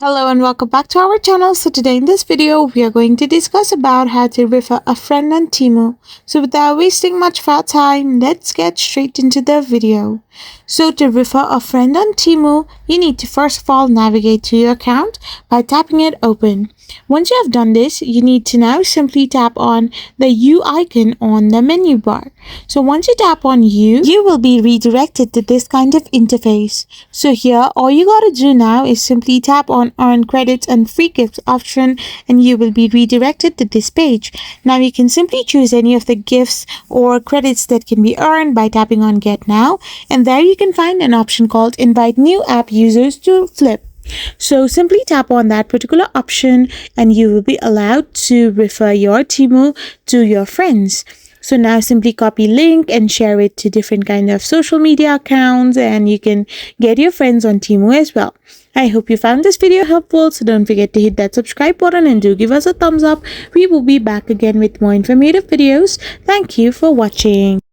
Hello and welcome back to our channel. So today in this video we are going to discuss about how to refer a friend on Temu. So without wasting much of our time, let's get straight into the video. So to refer a friend on Temu, you need to first of all navigate to your account by tapping it open. Once you have done this, you need to now simply tap on the U icon on the menu bar. So once you tap on U, you will be redirected to this kind of interface. So here, all you gotta do now is simply tap on Earn Credits and Free Gifts option and you will be redirected to this page. Now you can simply choose any of the gifts or credits that can be earned by tapping on Get Now, and there you can find an option called Invite New App Users to Flip. So simply tap on that particular option and you will be allowed to refer your Temu to your friends. So now simply copy link and share it to different kind of social media accounts and you can get your friends on Temu as well. I hope you found this video helpful, so don't forget to hit that subscribe button and do give us a thumbs up. We will be back again with more informative videos. Thank you for watching.